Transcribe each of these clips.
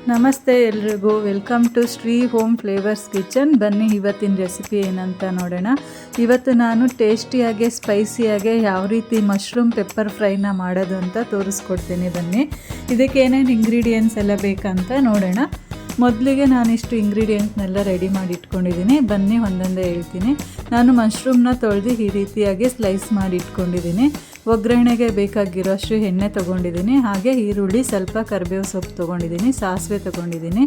ನಮಸ್ತೆ ಎಲ್ರಿಗೂ, welcome to Shri home flavours kitchen. ಬನ್ನಿ ಇವತ್ತಿನ ರೆಸಿಪಿ ಏನಂತ ನೋಡೋಣ. ಇವತ್ತು ನಾನು ಟೇಸ್ಟಿಯಾಗಿ ಸ್ಪೈಸಿಯಾಗಿ ಯಾವ ರೀತಿ ಮಶ್ರೂಮ್ ಪೆಪ್ಪರ್ ಫ್ರೈನ ಮಾಡೋದು ಅಂತ ತೋರಿಸ್ಕೊಡ್ತೀನಿ. ಬನ್ನಿ ಇದಕ್ಕೆ ಏನೇನು ಇಂಗ್ರೀಡಿಯೆಂಟ್ಸ್ ಎಲ್ಲ ಬೇಕಂತ ನೋಡೋಣ. ಮೊದಲಿಗೆ ನಾನಿಷ್ಟು ಇಂಗ್ರೀಡಿಯೆಂಟ್ನೆಲ್ಲ ರೆಡಿ ಮಾಡಿ ಇಟ್ಕೊಂಡಿದ್ದೀನಿ. ಬನ್ನಿ ಒಂದೊಂದೇ ಹೇಳ್ತೀನಿ. ನಾನು ಮಶ್ರೂಮ್ನ ತೊಳೆದು ಈ ರೀತಿಯಾಗಿ ಸ್ಲೈಸ್ ಮಾಡಿ ಇಟ್ಕೊಂಡಿದ್ದೀನಿ. ಒಗ್ಗರಣೆಗೆ ಬೇಕಾಗಿರೋಷ್ಟು ಎಣ್ಣೆ ತೊಗೊಂಡಿದ್ದೀನಿ. ಹಾಗೆ ಈರುಳ್ಳಿ, ಸ್ವಲ್ಪ ಕರಿಬೇವು ಸೊಪ್ಪು ತೊಗೊಂಡಿದ್ದೀನಿ, ಸಾಸಿವೆ ತೊಗೊಂಡಿದ್ದೀನಿ,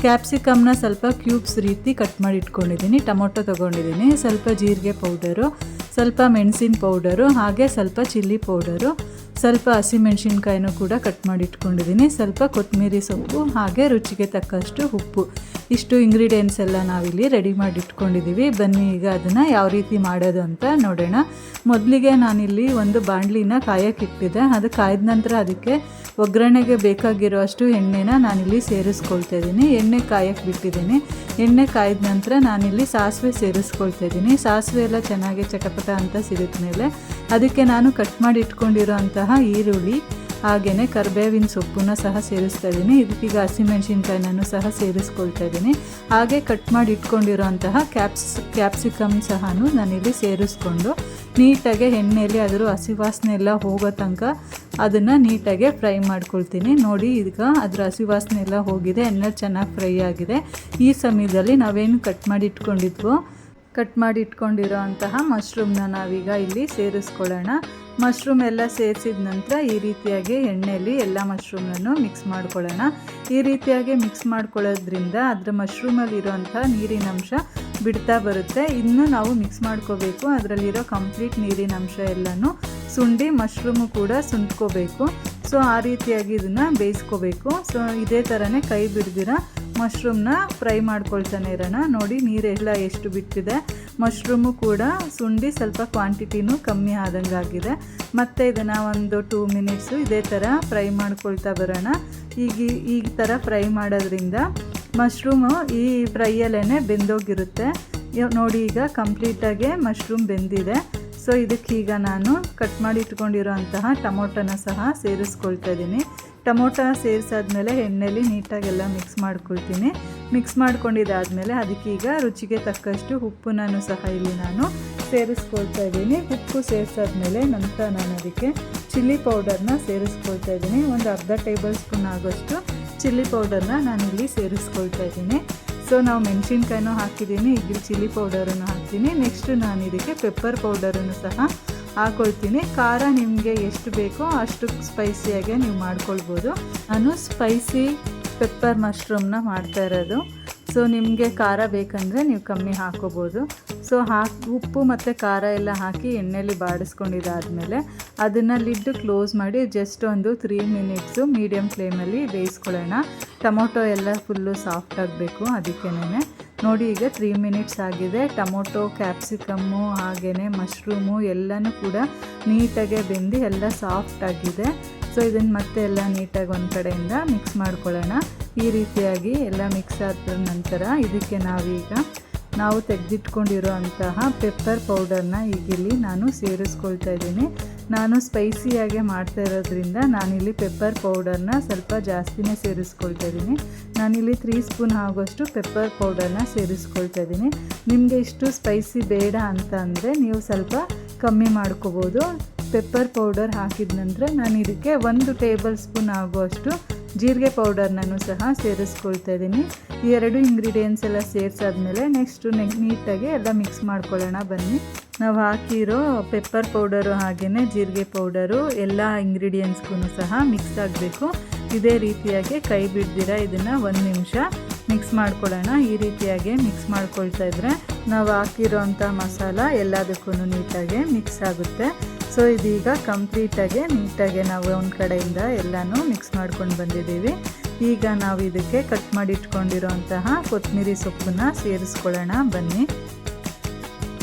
ಕ್ಯಾಪ್ಸಿಕಮ್ನ ಸ್ವಲ್ಪ ಕ್ಯೂಬ್ಸ್ ರೀತಿ ಕಟ್ ಮಾಡಿ ಇಟ್ಕೊಂಡಿದ್ದೀನಿ, ಟೊಮೊಟೊ ತೊಗೊಂಡಿದ್ದೀನಿ, ಸ್ವಲ್ಪ ಜೀರಿಗೆ ಪೌಡರು, ಸ್ವಲ್ಪ ಮೆಣಸಿನ ಪೌಡರು, ಹಾಗೆ ಸ್ವಲ್ಪ ಚಿಲ್ಲಿ ಪೌಡರು, ಸ್ವಲ್ಪ ಹಸಿಮೆಣಸಿನ್ಕಾಯಿನೂ ಕೂಡ ಕಟ್ ಮಾಡಿ ಇಟ್ಕೊಂಡಿದ್ದೀನಿ, ಸ್ವಲ್ಪ ಕೊತ್ತಂಬರಿ ಸೊಪ್ಪು, ಹಾಗೆ ರುಚಿಗೆ ತಕ್ಕಷ್ಟು ಉಪ್ಪು. ಇಷ್ಟು ಇಂಗ್ರೀಡಿಯೆಂಟ್ಸ್ ಎಲ್ಲ ನಾವಿಲ್ಲಿ ರೆಡಿ ಮಾಡಿ ಇಟ್ಕೊಂಡಿದ್ದೀವಿ. ಬನ್ನಿ ಈಗ ಅದನ್ನು ಯಾವ ರೀತಿ ಮಾಡೋದು ಅಂತ ನೋಡೋಣ. ಮೊದಲಿಗೆ ನಾನಿಲ್ಲಿ ಒಂದು ಬಾಣಲಿನ ಕಾಯಕ್ಕಿಟ್ಟಿದ್ದೆ. ಅದು ಕಾಯ್ದ ನಂತರ ಅದಕ್ಕೆ ಒಗ್ಗರಣೆಗೆ ಬೇಕಾಗಿರೋ ಅಷ್ಟು ಎಣ್ಣೆನ ನಾನಿಲ್ಲಿ ಸೇರಿಸ್ಕೊಳ್ತಾ ಇದ್ದೀನಿ. ಎಣ್ಣೆ ಕಾಯಕ್ಕೆ ಬಿಟ್ಟಿದ್ದೀನಿ. ಎಣ್ಣೆ ಕಾಯ್ದ ನಂತರ ನಾನಿಲ್ಲಿ ಸಾಸಿವೆ ಸೇರಿಸ್ಕೊಳ್ತಾ ಇದ್ದೀನಿ. ಸಾಸಿವೆ ಎಲ್ಲ ಚೆನ್ನಾಗಿ ಚಟಪಟ ಅಂತ ಸಿಡಿದ ಮೇಲೆ ಅದಕ್ಕೆ ನಾನು ಕಟ್ ಮಾಡಿ ಇಟ್ಕೊಂಡಿರೋ ಅಂತಹ ಈರುಳ್ಳಿ, ಹಾಗೆಯೇ ಕರಿಬೇವಿನ ಸೊಪ್ಪನ್ನ ಸಹ ಸೇರಿಸ್ತಾ ಇದ್ದೀನಿ. ಇದಕ್ಕೀಗ ಹಸಿಮೆಣಸಿನ್ಕಾಯಿನೂ ಸಹ ಸೇರಿಸ್ಕೊಳ್ತಾ ಇದ್ದೀನಿ. ಹಾಗೆ ಕಟ್ ಮಾಡಿ ಇಟ್ಕೊಂಡಿರೋ ಅಂತಹ ಕ್ಯಾಪ್ಸಿಕಮ್ ಸಹ ನಾನಿಲ್ಲಿ ಸೇರಿಸ್ಕೊಂಡು ನೀಟಾಗಿ ಎಣ್ಣೆಯಲ್ಲಿ ಅದರ ಹಸಿ ವಾಸನೆ ಎಲ್ಲ ಹೋಗೋ ತನಕ ಅದನ್ನು ನೀಟಾಗಿ ಫ್ರೈ ಮಾಡ್ಕೊಳ್ತೀನಿ. ನೋಡಿ, ಈಗ ಅದರ ಹಸಿ ವಾಸನೆ ಎಲ್ಲ ಹೋಗಿದೆ, ಎಣ್ಣೆ ಚೆನ್ನಾಗಿ ಫ್ರೈ ಆಗಿದೆ. ಈ ಸಮಯದಲ್ಲಿ ನಾವೇನು ಕಟ್ ಮಾಡಿ ಇಟ್ಕೊಂಡಿರೋ ಅಂತಹ ಮಶ್ರೂಮ್ನ ನಾವೀಗ ಇಲ್ಲಿ ಸೇರಿಸ್ಕೊಳ್ಳೋಣ. ಮಶ್ರೂಮ್ ಎಲ್ಲ ಸೇರಿಸಿದ ನಂತರ ಈ ರೀತಿಯಾಗಿ ಎಣ್ಣೆಯಲ್ಲಿ ಎಲ್ಲ ಮಶ್ರೂಮನ್ನು ಮಿಕ್ಸ್ ಮಾಡ್ಕೊಳ್ಳೋಣ. ಈ ರೀತಿಯಾಗಿ ಮಿಕ್ಸ್ ಮಾಡ್ಕೊಳ್ಳೋದ್ರಿಂದ ಅದರ ಮಶ್ರೂಮಲ್ಲಿರೋಂಥ ನೀರಿನ ಅಂಶ ಬಿಡ್ತಾ ಬರುತ್ತೆ. ಇನ್ನು ನಾವು ಮಿಕ್ಸ್ ಮಾಡ್ಕೋಬೇಕು. ಅದರಲ್ಲಿರೋ ಕಂಪ್ಲೀಟ್ ನೀರಿನ ಅಂಶ ಎಲ್ಲನೂ ಸುಂಡಿ ಮಶ್ರೂಮು ಕೂಡ ಸುಂದ್ಕೋಬೇಕು. ಸೊ ಆ ರೀತಿಯಾಗಿ ಇದನ್ನು ಬೇಯಿಸ್ಕೋಬೇಕು. ಸೊ ಇದೇ ಥರನೇ ಕೈ ಬಿಡ್ದಿರ ಮಶ್ರೂಮ್ನ ಫ್ರೈ ಮಾಡ್ಕೊಳ್ತಾನೆ ಇರೋಣ. ನೋಡಿ, ನೀರೆಲ್ಲ ಎಷ್ಟು ಬಿಟ್ಟಿದೆ. ಮಶ್ರೂಮು ಕೂಡ ಸುಂಡಿ ಸ್ವಲ್ಪ ಕ್ವಾಂಟಿಟಿನೂ ಕಮ್ಮಿ ಆದಂಗಾಗಿದೆ. ಮತ್ತು ಇದನ್ನು ಒಂದು 2 ಮಿನಿಟ್ಸು ಇದೇ ಥರ ಫ್ರೈ ಮಾಡ್ಕೊಳ್ತಾ ಬರೋಣ. ಈ ಥರ ಫ್ರೈ ಮಾಡೋದ್ರಿಂದ ಮಶ್ರೂಮು ಈ ಫ್ರೈಯಲ್ಲೇ ಬೆಂದೋಗಿರುತ್ತೆ. ನೋಡಿ, ಈಗ ಕಂಪ್ಲೀಟಾಗಿ ಮಶ್ರೂಮ್ ಬೆಂದಿದೆ. ಸೊ ಇದಕ್ಕೀಗ ನಾನು ಕಟ್ ಮಾಡಿ ಇಟ್ಕೊಂಡಿರೋ ಅಂತಹ ಟೊಮೊಟೊನ ಸಹ ಸೇರಿಸ್ಕೊಳ್ತಾ ಇದ್ದೀನಿ. ಟೊಮೊಟೊ ಸೇರಿಸಾದ್ಮೇಲೆ ಎಣ್ಣೆಯಲ್ಲಿ ನೀಟಾಗೆಲ್ಲ ಮಿಕ್ಸ್ ಮಾಡ್ಕೊಳ್ತೀನಿ. ಮಿಕ್ಸ್ ಮಾಡ್ಕೊಂಡಿದ್ದಾದಮೇಲೆ ಅದಕ್ಕೀಗ ರುಚಿಗೆ ತಕ್ಕಷ್ಟು ಉಪ್ಪನ್ನು ಸಹ ಇಲ್ಲಿ ನಾನು ಸೇರಿಸ್ಕೊಳ್ತಾ ಇದ್ದೀನಿ. ಉಪ್ಪು ಸೇರಿಸಾದ್ಮೇಲೆ ನಂತರ ನಾನು ಅದಕ್ಕೆ ಚಿಲ್ಲಿ ಪೌಡರ್ನ ಸೇರಿಸ್ಕೊಳ್ತಾ ಇದ್ದೀನಿ. ಒಂದು ಅರ್ಧ ಟೇಬಲ್ ಸ್ಪೂನ್ ಆಗೋಷ್ಟು ಚಿಲ್ಲಿ ಪೌಡರ್ನ ನಾನಿಲ್ಲಿ ಸೇರಿಸ್ಕೊಳ್ತಾ ಇದ್ದೀನಿ. ಸೊ ನಾವು ಮೆಣಸಿನ್ಕಾಯಿನೂ ಹಾಕಿದ್ದೀನಿ, ಈಗ ಚಿಲ್ಲಿ ಪೌಡರನ್ನು ಹಾಕ್ತೀನಿ. ನೆಕ್ಸ್ಟು ನಾನು ಇದಕ್ಕೆ ಪೆಪ್ಪರ್ ಪೌಡರನ್ನು ಸಹ ಹಾಕ್ಕೊಳ್ತೀನಿ. ಖಾರ ನಿಮಗೆ ಎಷ್ಟು ಬೇಕೋ ಅಷ್ಟು ಸ್ಪೈಸಿಯಾಗೆ ನೀವು ಮಾಡ್ಕೊಳ್ಬೋದು. ನಾನು ಸ್ಪೈಸಿ ಪೆಪ್ಪರ್ ಮಶ್ರೂಮ್ನ ಮಾಡ್ತಾ ಇರೋದು. ಸೊ ನಿಮಗೆ ಖಾರ ಬೇಕಂದರೆ ನೀವು ಕಮ್ಮಿ ಹಾಕ್ಕೋಬೋದು. ಸೊ ಉಪ್ಪು ಮತ್ತು ಖಾರ ಎಲ್ಲ ಹಾಕಿ ಎಣ್ಣೆಯಲ್ಲಿ ಬಾಡಿಸ್ಕೊಂಡಿದ್ದಾದಮೇಲೆ ಅದನ್ನು ಲಿಡ್ ಕ್ಲೋಸ್ ಮಾಡಿ ಜಸ್ಟ್ ಒಂದು 3 ಮಿನಿಟ್ಸು ಮೀಡಿಯಮ್ ಫ್ಲೇಮಲ್ಲಿ ಬೇಯಿಸ್ಕೊಳ್ಳೋಣ. ಟೊಮೊಟೊ ಎಲ್ಲ ಫುಲ್ಲು ಸಾಫ್ಟ್ ಆಗಬೇಕು, ಅದಕ್ಕೇನೆ. ನೋಡಿ, ಈಗ 3 ಮಿನಿಟ್ಸ್ ಆಗಿದೆ. ಟೊಮೊಟೊ, ಕ್ಯಾಪ್ಸಿಕಮ್ಮು, ಹಾಗೆಯೇ ಮಶ್ರೂಮು ಎಲ್ಲನೂ ಕೂಡ ನೀಟಾಗೆ ಬೆಂದು ಎಲ್ಲ ಸಾಫ್ಟ್ ಆಗಿದೆ. ಸೊ ಇದನ್ನು ಮತ್ತೆ ಎಲ್ಲ ನೀಟಾಗಿ ಒಂದು ಕಡೆಯಿಂದ ಮಿಕ್ಸ್ ಮಾಡ್ಕೊಳ್ಳೋಣ. ಈ ರೀತಿಯಾಗಿ ಎಲ್ಲ ಮಿಕ್ಸ್ ಆದ ನಂತರ ಇದಕ್ಕೆ ನಾವು ತೆಗೆದಿಟ್ಕೊಂಡಿರೋ ಅಂತಹ ಪೆಪ್ಪರ್ ಪೌಡರ್ನ ಈಗಿಲ್ಲಿ ನಾನು ಸೇರಿಸ್ಕೊಳ್ತಾ ಇದ್ದೀನಿ. ನಾನು ಸ್ಪೈಸಿಯಾಗೆ ಮಾಡ್ತಾ ಇರೋದ್ರಿಂದ ನಾನಿಲ್ಲಿ ಪೆಪ್ಪರ್ ಪೌಡರ್ನ ಸ್ವಲ್ಪ ಜಾಸ್ತಿನೇ ಸೇರಿಸ್ಕೊಳ್ತಾ ಇದ್ದೀನಿ. ನಾನಿಲ್ಲಿ 3 ಸ್ಪೂನ್ ಆಗೋಷ್ಟು ಪೆಪ್ಪರ್ ಪೌಡರ್ನ ಸೇರಿಸ್ಕೊಳ್ತಾ ಇದ್ದೀನಿ. ನಿಮಗೆ ಇಷ್ಟು ಸ್ಪೈಸಿ ಬೇಡ ಅಂತ ಅಂದರೆ ನೀವು ಸ್ವಲ್ಪ ಕಮ್ಮಿ ಮಾಡ್ಕೋಬೋದು. ಪೆಪ್ಪರ್ ಪೌಡರ್ ಹಾಕಿದ ನಂತರ ನಾನು ಇದಕ್ಕೆ 1 ಟೇಬಲ್ ಸ್ಪೂನ್ ಆಗುವಷ್ಟು ಜೀರಿಗೆ ಪೌಡರ್ನೂ ಸಹ ಸೇರಿಸ್ಕೊಳ್ತಾ ಇದ್ದೀನಿ. ಈ 2 ಇಂಗ್ರೀಡಿಯೆಂಟ್ಸ್ ಎಲ್ಲ ಸೇರಿಸಾದ್ಮೇಲೆ ನೆಕ್ಸ್ಟು ನೀಟಾಗಿ ಎಲ್ಲ ಮಿಕ್ಸ್ ಮಾಡ್ಕೊಳ್ಳೋಣ. ಬನ್ನಿ, ನಾವು ಹಾಕಿರೋ ಪೆಪ್ಪರ್ ಪೌಡರು ಹಾಗೆಯೇ ಜೀರಿಗೆ ಪೌಡರು ಎಲ್ಲ ಇಂಗ್ರೀಡಿಯೆಂಟ್ಸ್ಗೂ ಸಹ ಮಿಕ್ಸ್ ಆಗಬೇಕು. ಇದೇ ರೀತಿಯಾಗಿ ಕೈ ಬಿಡ್ದಿರ ಇದನ್ನು 1 ನಿಮಿಷ ಮಿಕ್ಸ್ ಮಾಡ್ಕೊಳ್ಳೋಣ. ಈ ರೀತಿಯಾಗಿ ಮಿಕ್ಸ್ ಮಾಡ್ಕೊಳ್ತಾ ಇದ್ದರೆ ನಾವು ಹಾಕಿರೋ ಅಂಥ ಮಸಾಲ ಎಲ್ಲದಕ್ಕೂ ನೀಟಾಗಿ ಮಿಕ್ಸ್ ಆಗುತ್ತೆ. ಸೊ ಇದೀಗ ಕಂಪ್ಲೀಟಾಗಿ ನೀಟಾಗಿ ನಾವು ಒಂದು ಕಡೆಯಿಂದ ಎಲ್ಲನೂ ಮಿಕ್ಸ್ ಮಾಡ್ಕೊಂಡು ಬಂದಿದ್ದೀವಿ. ಈಗ ನಾವು ಇದಕ್ಕೆ ಕಟ್ ಮಾಡಿ ಇಟ್ಕೊಂಡಿರೋ ಅಂತಹ ಕೊತ್ತಂಬರಿ ಸೊಪ್ಪನ್ನು ಸೇರಿಸ್ಕೊಳ್ಳೋಣ. ಬನ್ನಿ,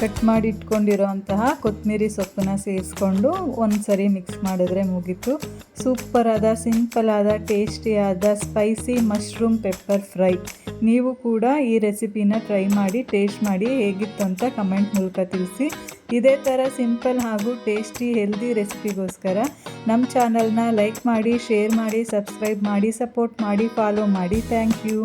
ಕಟ್ ಮಾಡಿ ಇಟ್ಕೊಂಡಿರೋ ಅಂತಹ ಕೊತ್ತಂಬರಿ ಸೊಪ್ಪನ್ನು ಸೇರಿಸ್ಕೊಂಡು ಒಂದು ಸರಿ ಮಿಕ್ಸ್ ಮಾಡಿದ್ರೆ ಮುಗೀತು. ಸೂಪರಾದ, ಸಿಂಪಲಾದ, ಟೇಸ್ಟಿಯಾದ ಸ್ಪೈಸಿ ಮಶ್ರೂಮ್ ಪೆಪ್ಪರ್ ಫ್ರೈ. ನೀವು ಕೂಡ ಈ ರೆಸಿಪಿನ ಟ್ರೈ ಮಾಡಿ ಟೇಸ್ಟ್ ಮಾಡಿ ಹೇಗಿತ್ತು ಅಂತ ಕಮೆಂಟ್ ಮೂಲಕ ತಿಳಿಸಿ. ಇದೇ ಥರ ಸಿಂಪಲ್ ಹಾಗೂ ಟೇಸ್ಟಿ ಹೆಲ್ದಿ ರೆಸಿಪಿಗೋಸ್ಕರ ನಮ್ಮ ಚಾನಲ್ನ ಲೈಕ್ ಮಾಡಿ, ಶೇರ್ ಮಾಡಿ, ಸಬ್ಸ್ಕ್ರೈಬ್ ಮಾಡಿ, ಸಪೋರ್ಟ್ ಮಾಡಿ, ಫಾಲೋ ಮಾಡಿ. Thank you.